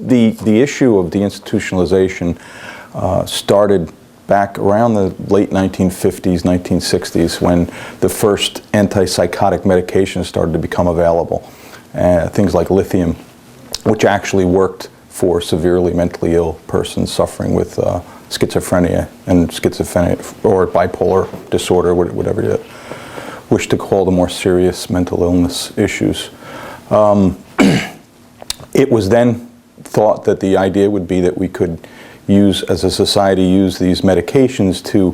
The issue of deinstitutionalization started back around the late 1950s, 1960s, when the first antipsychotic medications started to become available. Things like lithium, which actually worked for severely mentally ill persons suffering with schizophrenia or bipolar disorder, whatever you wish to call the more serious mental illness issues. It was then thought that the idea would be that we could use, as a society, use these medications to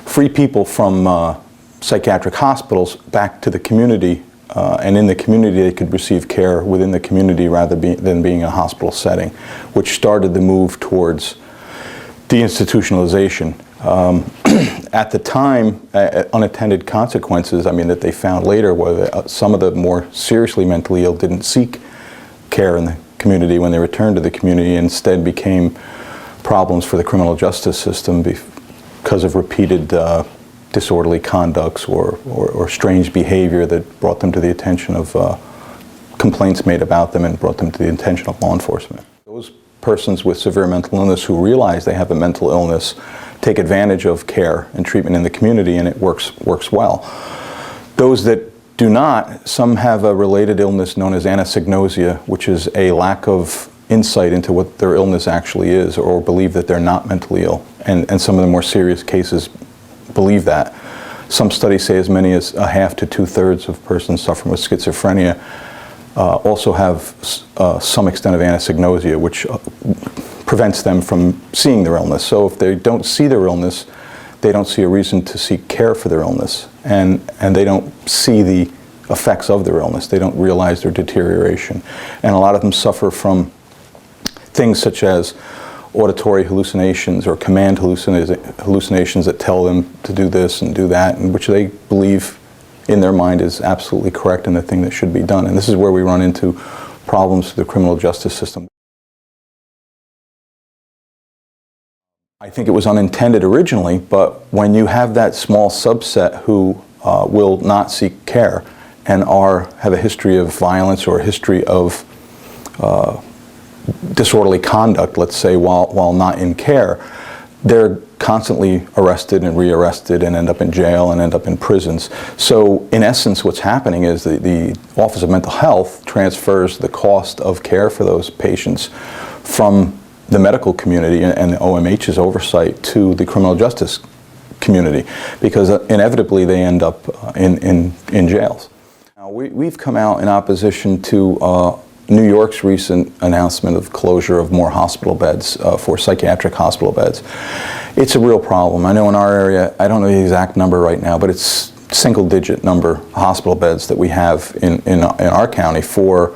free people from psychiatric hospitals back to the community, and in the community they could receive care within the community rather than being a hospital setting, which started the move towards deinstitutionalization. At the time, unintended consequences, that they found later, were that some of the more seriously mentally ill didn't seek care in the community when they returned to the community, and instead became problems for the criminal justice system because of repeated disorderly conducts or strange behavior that brought them to the attention of complaints made about them and brought them to the attention of law enforcement. Those persons with severe mental illness who realize they have a mental illness take advantage of care and treatment in the community, and it works well. Those that do not, some have a related illness known as anosognosia, which is a lack of insight into what their illness actually is, or believe that they're not mentally ill. And some of the more serious cases believe that. Some studies say as many as a half to 2/3 of persons suffering with schizophrenia also have some extent of anosognosia, which prevents them from seeing their illness. So if they don't see their illness, they don't see a reason to seek care for their illness, and they don't see the effects of their illness. They don't realize their deterioration. And a lot of them suffer from things such as auditory hallucinations or command hallucinations that tell them to do this and do that, and which they believe in their mind is absolutely correct and the thing that should be done. And this is where we run into problems with the criminal justice system. I think it was unintended originally, but when you have that small subset who will not seek care and have a history of violence or a history of disorderly conduct, let's say, while not in care, they're constantly arrested and rearrested and end up in jail and end up in prisons. So in essence, what's happening is the Office of Mental Health transfers the cost of care for those patients from the medical community and the OMH's oversight to the criminal justice community, because inevitably they end up in jails. Now, we've come out in opposition to New York's recent announcement of closure of more hospital beds for psychiatric hospital beds. It's a real problem. I know in our area, I don't know the exact number right now, but it's single-digit number hospital beds that we have in our county for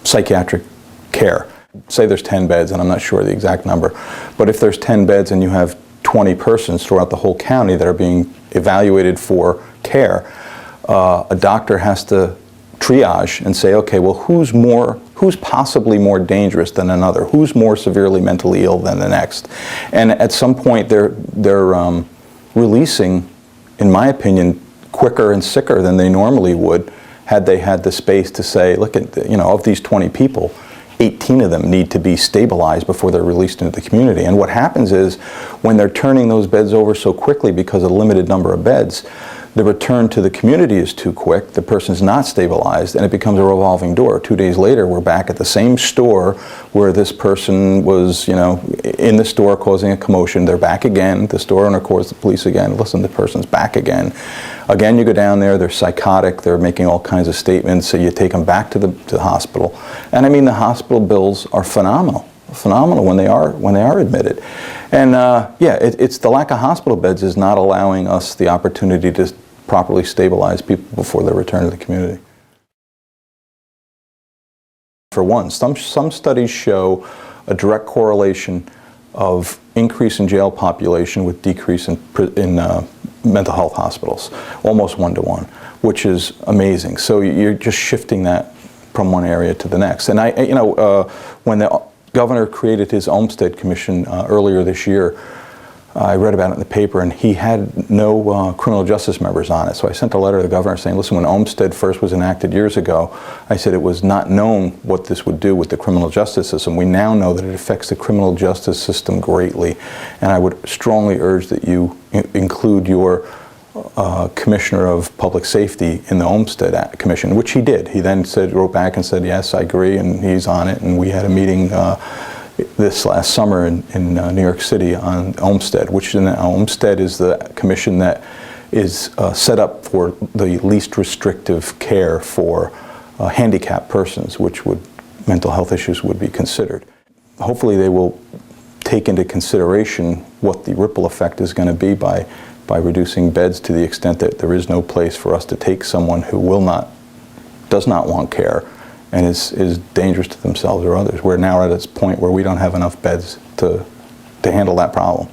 psychiatric care. Say there's 10 beds, and I'm not sure the exact number, but if there's 10 beds and you have 20 persons throughout the whole county that are being evaluated for care, a doctor has to triage and say, okay, well, who's possibly more dangerous than another? Who's more severely mentally ill than the next? And at some point, they're releasing, in my opinion, quicker and sicker than they normally would had they had the space to say, look at, of these 20 people, 18 of them need to be stabilized before they're released into the community. And what happens is, when they're turning those beds over so quickly because of the limited number of beds, the return to the community is too quick, the person's not stabilized, and it becomes a revolving door. 2 days later, we're back at the same store where this person was, in the store causing a commotion. They're back again. The store owner calls the police again. Listen, the person's back again. Again, you go down there, they're psychotic, they're making all kinds of statements, so you take them back to the hospital. And the hospital bills are phenomenal when they are admitted. And it's the lack of hospital beds is not allowing us the opportunity to properly stabilize people before they return to the community. For one, some studies show a direct correlation of increase in jail population with decrease in mental health hospitals, almost 1-to-1, which is amazing. So you're just shifting that from one area to the next. And when the governor created his Olmstead Commission earlier this year, I read about it in the paper, and he had no criminal justice members on it. So I sent a letter to the governor saying, listen, when Olmstead first was enacted years ago, I said it was not known what this would do with the criminal justice system. We now know that it affects the criminal justice system greatly. And I would strongly urge that you include your Commissioner of Public Safety in the Olmstead Commission, which he did. He then wrote back and said, yes, I agree, and he's on it. And we had a meeting this last summer in New York City on Olmstead, which Olmstead is the commission that is set up for the least restrictive care for handicapped persons, which mental health issues would be considered. Hopefully they will take into consideration what the ripple effect is going to be by reducing beds to the extent that there is no place for us to take someone who does not want care and is dangerous to themselves or others. We're now at this point where we don't have enough beds to handle that problem.